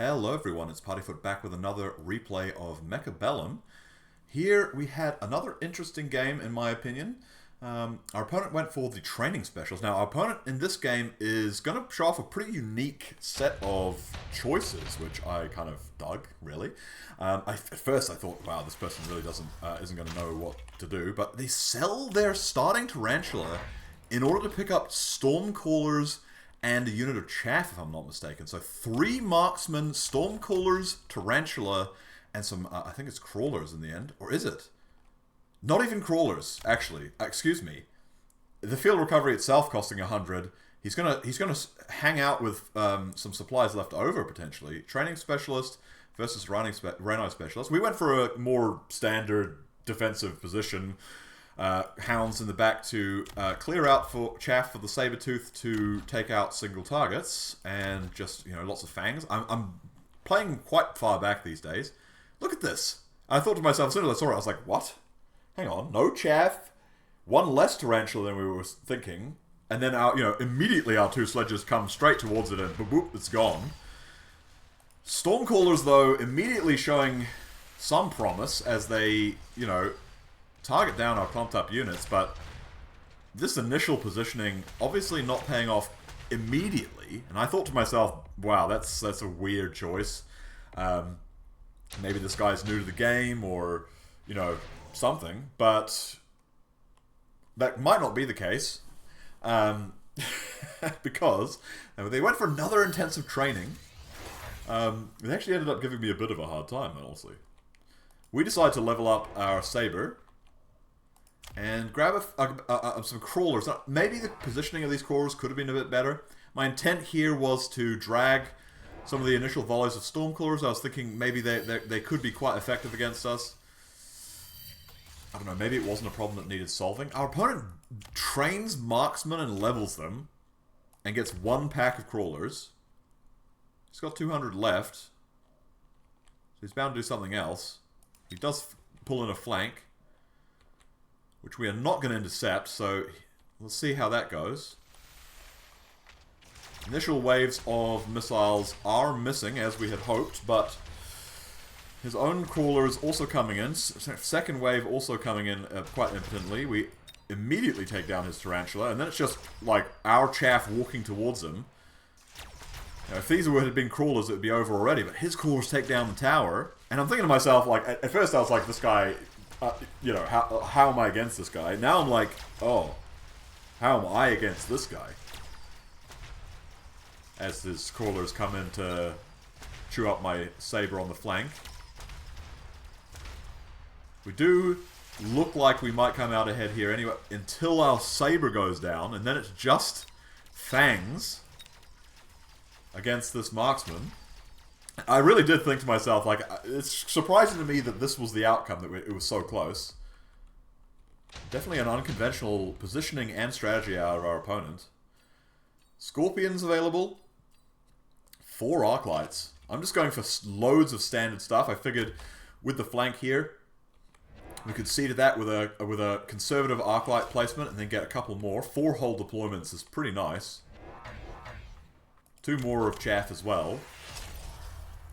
Hello everyone, it's Partyfoot back with another replay of Mechabellum. Here we had another interesting game in my opinion. Our opponent went for the training specials. Now our opponent in this game is going to show off a pretty unique set of choices, which I kind of dug, really. At first I thought, wow, this person really isn't going to know what to do, but they sell their starting Tarantula in order to pick up Stormcallers and a unit of chaff, if I'm not mistaken. So 3 marksmen, Stormcallers, Tarantula, and some, I think it's crawlers in the end. Or is it? Not even crawlers, actually. Excuse me. The field recovery itself costing 100. He's gonna hang out with some supplies left over, potentially. Training specialist versus Rhino specialist. We went for a more standard defensive position. Hounds in the back to clear out for chaff for the Sabertooth to take out single targets, and just, you know, lots of fangs. I'm playing quite far back these days. Look at this. I thought to myself, as soon as I saw it, I was like, what? Hang on, no chaff, 1 less tarantula than we were thinking, and then immediately our 2 sledges come straight towards it and boop, boop, it's gone. Stormcallers, though, immediately showing some promise as they, target down our clumped up units, but this initial positioning obviously not paying off immediately, and I thought to myself, wow, that's a weird choice. Maybe this guy's new to the game, or, something, but that might not be the case, because they went for another intensive training. It actually ended up giving me a bit of a hard time, honestly. We decided to level up our Saber and grab some crawlers. Now, maybe the positioning of these crawlers could have been a bit better. My intent here was to drag some of the initial volleys of Stormcallers. I was thinking maybe they could be quite effective against us. I don't know, maybe it wasn't a problem that needed solving. Our opponent trains marksmen and levels them, and gets 1 pack of crawlers. He's got 200 left, so he's bound to do something else. He does pull in a flank, which we are not going to intercept, so let's see how that goes. Initial waves of missiles are missing, as we had hoped, but his own crawler is also coming in. Second wave also coming in quite impotently. We immediately take down his tarantula, and then it's just like our chaff walking towards him. Now, if these had been crawlers, it would be over already, but his crawlers take down the tower, and I'm thinking to myself, like, at first I was like, this guy, how am I against this guy? Now I'm like, oh, how am I against this guy? As his crawlers come in to chew up my Saber on the flank. We do look like we might come out ahead here anyway, until our Saber goes down, and then it's just fangs against this marksman. I really did think to myself, like, it's surprising to me that this was the outcome, that it was so close. Definitely an unconventional positioning and strategy out of our opponent. Scorpions available. 4 Arclights. I'm just going for loads of standard stuff. I figured with the flank here, we could see to that with a conservative Arclight placement and then get a couple more. 4 whole deployments is pretty nice. 2 more of chaff as well.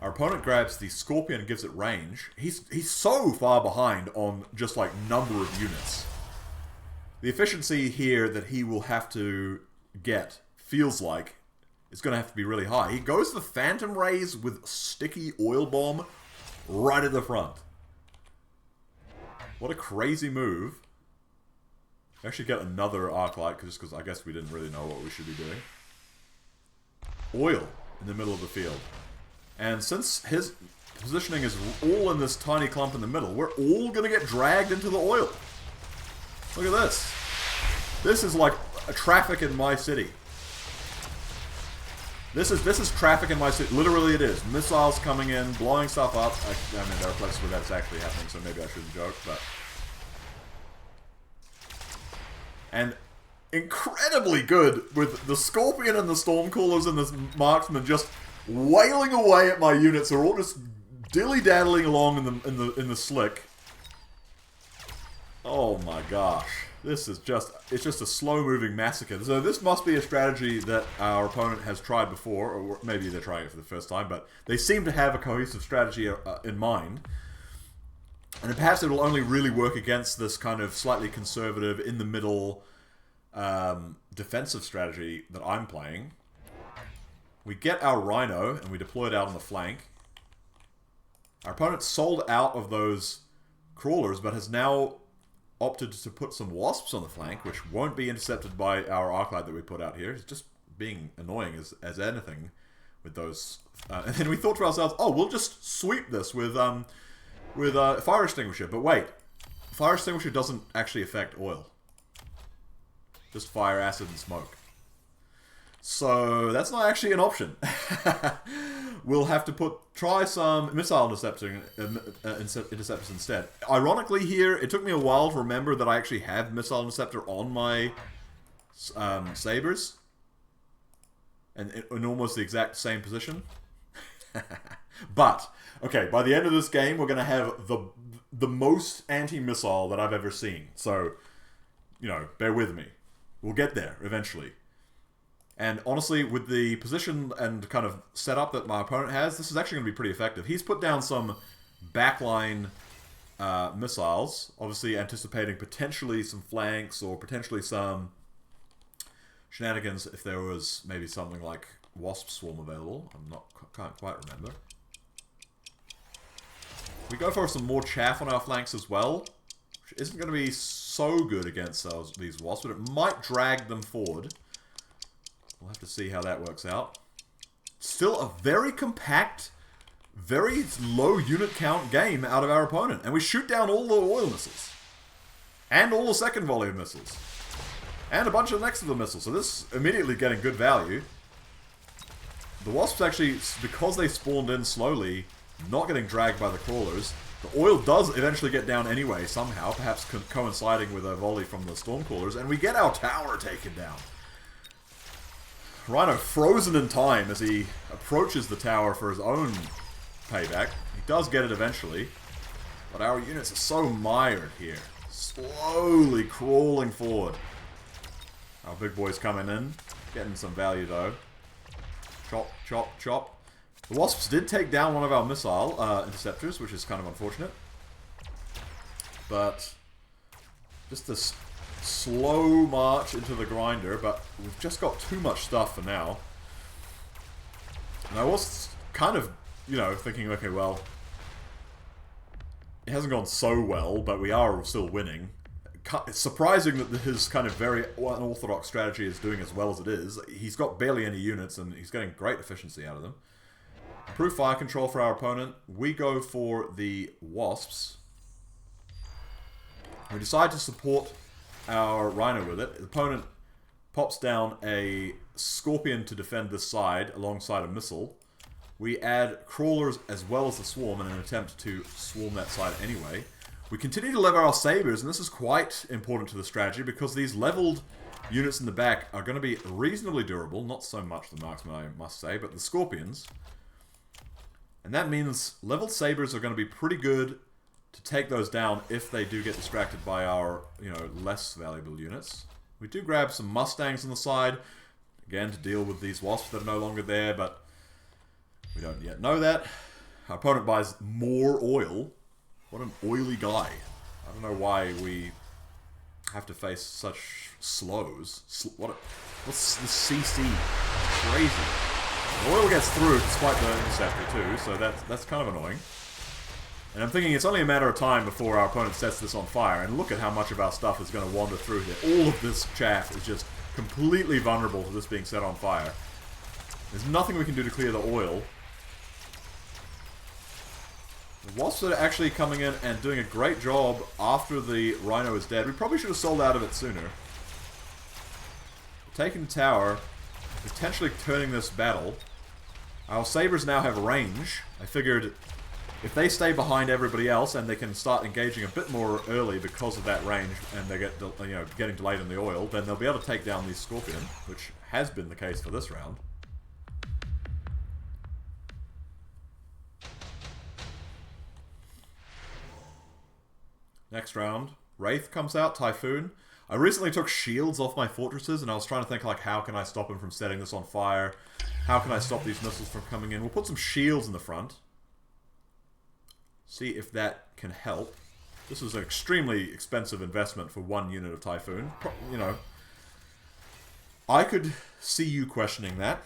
Our opponent grabs the Scorpion and gives it range. He's so far behind on just, like, number of units. The efficiency here that he will have to get, feels like, is going to have to be really high. He goes for Phantom Rays with sticky oil bomb right at the front. What a crazy move. We actually get another Arclight, just because I guess we didn't really know what we should be doing. Oil in the middle of the field. And since his positioning is all in this tiny clump in the middle, we're all going to get dragged into the oil. Look at this. This is like a traffic in my city. This is traffic in my city. Literally it is. Missiles coming in, blowing stuff up. I mean, there are places where that's actually happening, so maybe I shouldn't joke, but... And incredibly good with the Scorpion and the Stormcallers and this Marksman just wailing away at my units. They're all just dilly-daddling along in the slick. Oh my gosh. This is it's just a slow-moving massacre. So this must be a strategy that our opponent has tried before, or maybe they're trying it for the first time, but they seem to have a cohesive strategy in mind. And perhaps it will only really work against this kind of slightly conservative, in-the-middle defensive strategy that I'm playing. We get our Rhino, and we deploy it out on the flank. Our opponent sold out of those crawlers, but has now opted to put some wasps on the flank, which won't be intercepted by our arclight that we put out here. It's just being annoying as anything with those. And then we thought to ourselves, oh, we'll just sweep this with fire extinguisher. But wait, fire extinguisher doesn't actually affect oil. Just fire, acid, and smoke. So that's not actually an option. We'll have to try some missile interceptors instead. Ironically here, it took me a while to remember that I actually have missile interceptor on my sabers. And in almost the exact same position. But, okay, by the end of this game, we're going to have the most anti-missile that I've ever seen. So, you know, bear with me. We'll get there eventually. And honestly, with the position and kind of setup that my opponent has, this is actually going to be pretty effective. He's put down some backline missiles, obviously anticipating potentially some flanks or potentially some shenanigans if there was maybe something like Wasp Swarm available. Can't quite remember. We go for some more chaff on our flanks as well, which isn't going to be so good against these wasps, but it might drag them forward. We'll have to see how that works out. Still a very compact, very low unit count game out of our opponent. And we shoot down all the oil missiles. And all the second volley of missiles. And a bunch of next to the missiles. So this is immediately getting good value. The wasps actually, because they spawned in slowly, not getting dragged by the crawlers. The oil does eventually get down anyway, somehow. Perhaps coinciding with a volley from the stormcrawlers. And we get our tower taken down. Rhino frozen in time as he approaches the tower for his own payback. He does get it eventually. But our units are so mired here. Slowly crawling forward. Our big boy's coming in. Getting some value though. Chop, chop, chop. The wasps did take down one of our missile interceptors, which is kind of unfortunate. But just this slow march into the grinder, but we've just got too much stuff for now. And I was kind of, you know, thinking, okay, well, it hasn't gone so well, but we are still winning. It's surprising that his kind of very unorthodox strategy is doing as well as it is. He's got barely any units, and he's getting great efficiency out of them. Improved fire control for our opponent. We go for the wasps. We decide to support our Rhino with it. The opponent pops down a Scorpion to defend this side alongside a missile. We add crawlers as well as the swarm in an attempt to swarm that side anyway. We continue to lever our sabers, and this is quite important to the strategy because these leveled units in the back are going to be reasonably durable. Not so much the marksmen, I must say, but the Scorpions. And that means leveled sabers are going to be pretty good to take those down if they do get distracted by our, you know, less valuable units. We do grab some Mustangs on the side, again, to deal with these wasps that are no longer there, but we don't yet know that. Our opponent buys more oil. What an oily guy. I don't know why we have to face such slows. What's the CC? Crazy. The oil gets through despite the interceptor too, so that's kind of annoying. And I'm thinking it's only a matter of time before our opponent sets this on fire. And look at how much of our stuff is going to wander through here. All of this chaff is just completely vulnerable to this being set on fire. There's nothing we can do to clear the oil. The wasps are actually coming in and doing a great job after the Rhino is dead. We probably should have sold out of it sooner. Taking the tower, potentially turning this battle. Our sabers now have range. I figured if they stay behind everybody else and they can start engaging a bit more early because of that range and they get, you know, getting delayed in the oil, then they'll be able to take down these Scorpion, which has been the case for this round. Next round, Wraith comes out, Typhoon. I recently took shields off my fortresses, and I was trying to think, like, how can I stop him from setting this on fire? How can I stop these missiles from coming in? We'll put some shields in the front. See if that can help. This is an extremely expensive investment for one unit of Typhoon. You know, I could see you questioning that.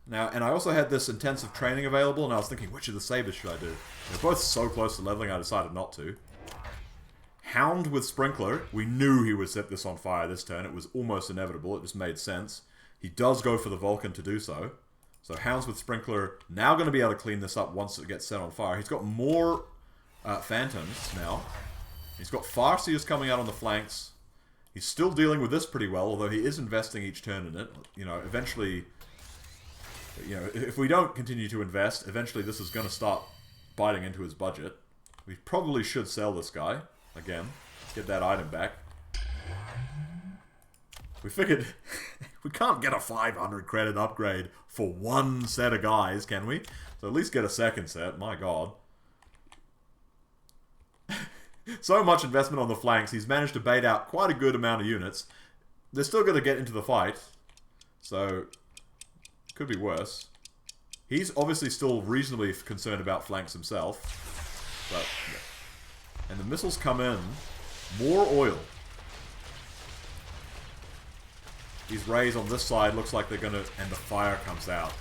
Now, and I also had this intensive training available, and I was thinking, which of the sabers should I do? They're both so close to leveling, I decided not to. Hound with Sprinkler. We knew he would set this on fire this turn. It was almost inevitable. It just made sense. He does go for the Vulcan to do so. So Hounds with Sprinkler now going to be able to clean this up once it gets set on fire. He's got more Phantoms now. He's got Farseers coming out on the flanks. He's still dealing with this pretty well, although he is investing each turn in it. You know, eventually... You know, if we don't continue to invest, eventually this is going to start biting into his budget. We probably should sell this guy. Again, get that item back. We figured we can't get a 500 credit upgrade for one set of guys, can we? So at least get a second set, my god. So much investment on the flanks, he's managed to bait out quite a good amount of units. They're still going to get into the fight, so could be worse. He's obviously still reasonably concerned about flanks himself, but... And the missiles come in. More oil. These rays on this side looks like they're gonna... And the fire comes out.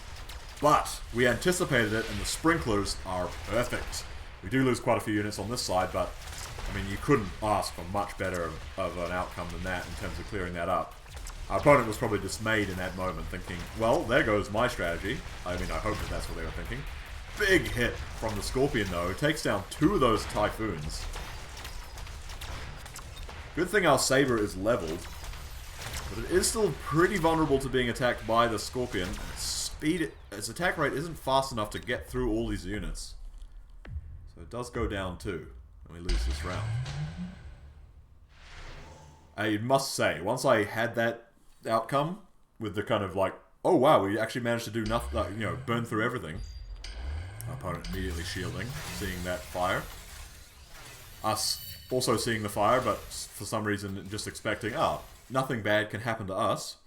But we anticipated it, and the sprinklers are perfect. We do lose quite a few units on this side, but... I mean, you couldn't ask for much better of an outcome than that in terms of clearing that up. Our opponent was probably dismayed in that moment, thinking, well, there goes my strategy. I mean, I hope that that's what they were thinking. Big hit from the Scorpion, though. Takes down 2 of those Typhoons. Good thing our Saber is leveled. But it is still pretty vulnerable to being attacked by the Scorpion. Its attack rate isn't fast enough to get through all these units. So it does go down too. And we lose this round. I must say, once I had that outcome, with the kind of like, oh wow, we actually managed to do nothing, you know, burn through everything. Our opponent immediately shielding, seeing that fire. Us also seeing the fire, but for some reason just expecting, oh, nothing bad can happen to us.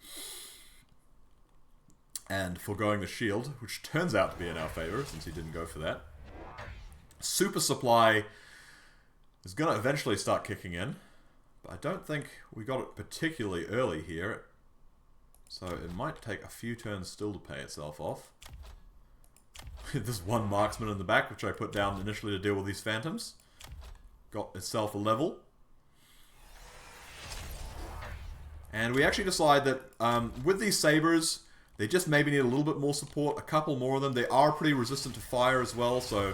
And foregoing the shield, which turns out to be in our favor, since he didn't go for that. Super Supply is going to eventually start kicking in, but I don't think we got it particularly early here. So it might take a few turns still to pay itself off. There's one marksman in the back, which I put down initially to deal with these phantoms. Got itself a level. And we actually decide that with these sabers, they just maybe need a little bit more support, a couple more of them. They are pretty resistant to fire as well, so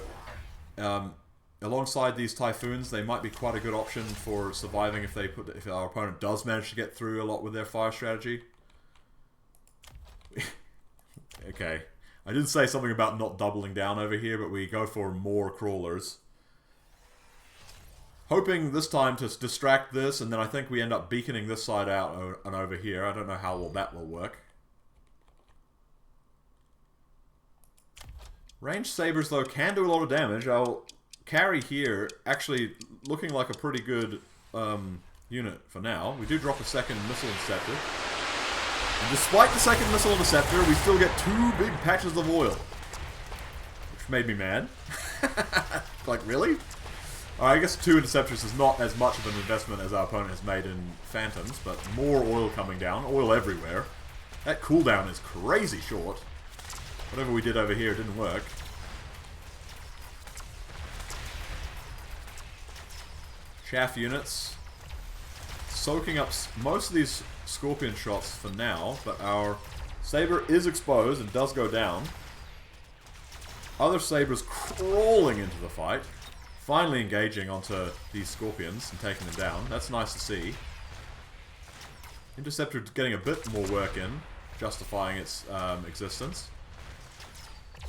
alongside these Typhoons, they might be quite a good option for surviving if our opponent does manage to get through a lot with their fire strategy. Okay, I did say something about not doubling down over here, but we go for more crawlers. Hoping this time to distract this, and then I think we end up beaconing this side out and over here. I don't know how well that will work. Ranged sabers, though, can do a lot of damage. Our carry here actually looking like a pretty good unit for now. We do drop a second missile interceptor. And despite the second missile interceptor, we still get 2 big patches of oil. Which made me mad. Like, really? I guess 2 interceptors is not as much of an investment as our opponent has made in Phantoms, but more oil coming down. Oil everywhere. That cooldown is crazy short. Whatever we did over here didn't work. Chaff units. Soaking up most of these Scorpion shots for now, but our Saber is exposed and does go down. Other Sabers crawling into the fight. Finally engaging onto these Scorpions and taking them down. That's nice to see. Interceptor getting a bit more work in, justifying its existence.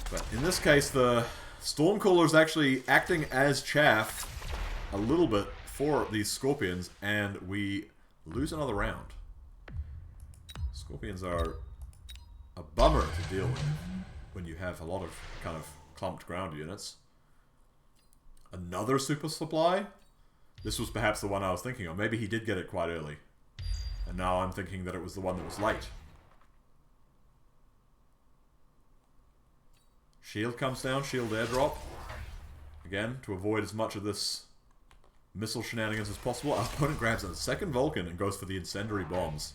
But in this case, the Stormcaller is actually acting as chaff a little bit for these Scorpions, and we lose another round. Scorpions are a bummer to deal with when you have a lot of kind of clumped ground units. Another super supply? This was perhaps the one I was thinking of. Maybe he did get it quite early. And now I'm thinking that it was the one that was late. Shield comes down, shield airdrop. Again, to avoid as much of this missile shenanigans as possible, our opponent grabs a second Vulcan and goes for the incendiary bombs.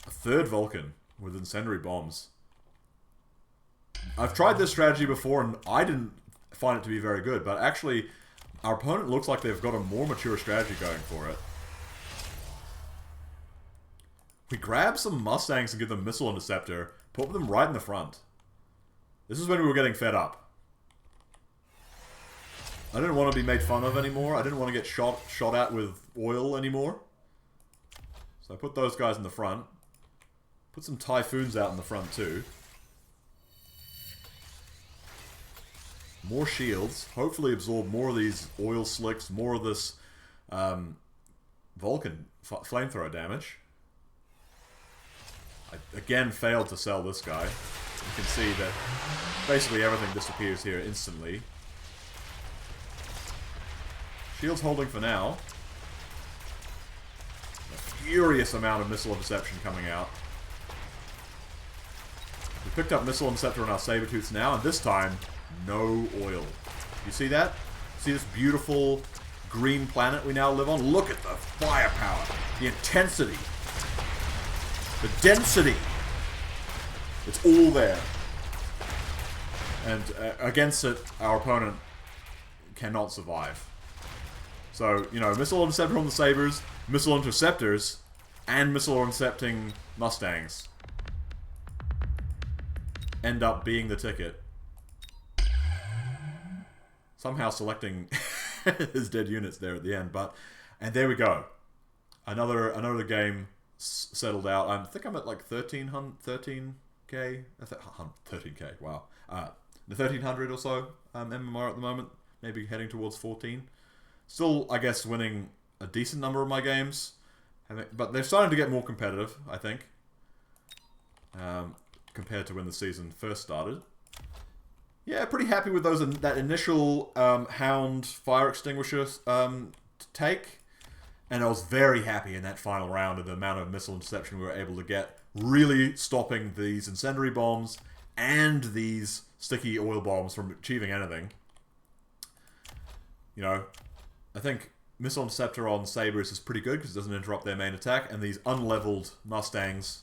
A third Vulcan with incendiary bombs. I've tried this strategy before and I didn't find it to be very good, but actually our opponent looks like they've got a more mature strategy going for it. We grab some Mustangs and give them missile interceptor, put them right in the front. This is when we were getting fed up. I didn't want to be made fun of anymore. I didn't want to get shot at with oil anymore. So I put those guys in the front. Put some Typhoons out in the front too. More shields. Hopefully absorb more of these oil slicks, more of this Vulcan flamethrower damage. I again failed to sell this guy. You can see that basically everything disappears here instantly. Shield's holding for now. A furious amount of missile interception coming out. We picked up missile interceptor on our Sabertooths now, and this time, no oil. You see that? See this beautiful green planet we now live on? Look at the firepower, the intensity, the density. It's all there. And against it, our opponent cannot survive. So, you know, missile interceptor on the Sabres, missile interceptors, and missile intercepting Mustangs end up being the ticket. Somehow selecting his dead units there at the end, and there we go. Another game settled out. I think I'm at like 13k. 13k. Wow. The 1300 or so MMR at the moment. Maybe heading towards 14. Still, I guess, winning a decent number of my games, but they're starting to get more competitive, I think, compared to when the season first started. Yeah, pretty happy with those. That initial Hound fire extinguisher take, and I was very happy in that final round of the amount of missile interception we were able to get, really stopping these incendiary bombs and these sticky oil bombs from achieving anything. You know, I think missile interceptor on Sabres is pretty good because it doesn't interrupt their main attack, and these unleveled Mustangs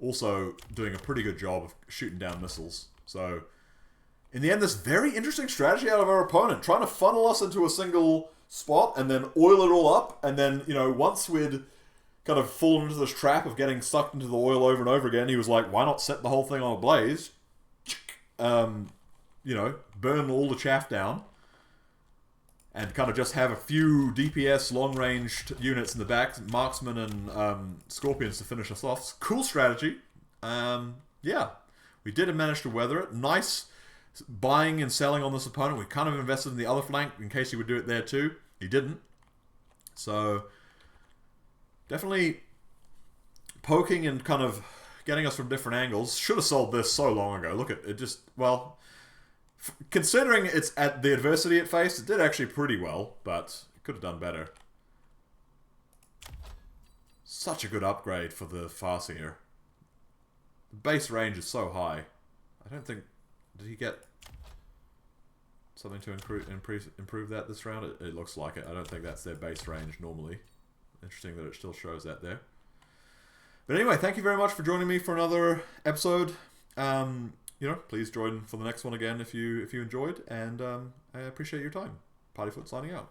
also doing a pretty good job of shooting down missiles. So, in the end, this very interesting strategy out of our opponent, trying to funnel us into a single spot and then oil it all up, and then, you know, once we'd kind of fallen into this trap of getting sucked into the oil over and over again, he was like, why not set the whole thing on a blaze? You know, burn all the chaff down, and kind of just have a few DPS long-ranged units in the back, marksmen and scorpions to finish us off. Cool strategy. Yeah, we did manage to weather it. Nice buying and selling on this opponent. We kind of invested in the other flank in case he would do it there too. He didn't. So, definitely poking and kind of getting us from different angles. Should have sold this so long ago. Look at it, just, well, considering it's at the adversity it faced, it did actually pretty well, but it could have done better. Such a good upgrade for the Farseer. The base range is so high. I don't think... Did he get something to improve that this round? It looks like it. I don't think that's their base range normally. Interesting that it still shows that there. But anyway, thank you very much for joining me for another episode. You know, please join for the next one again if you enjoyed, and I appreciate your time. Partyfoot signing out.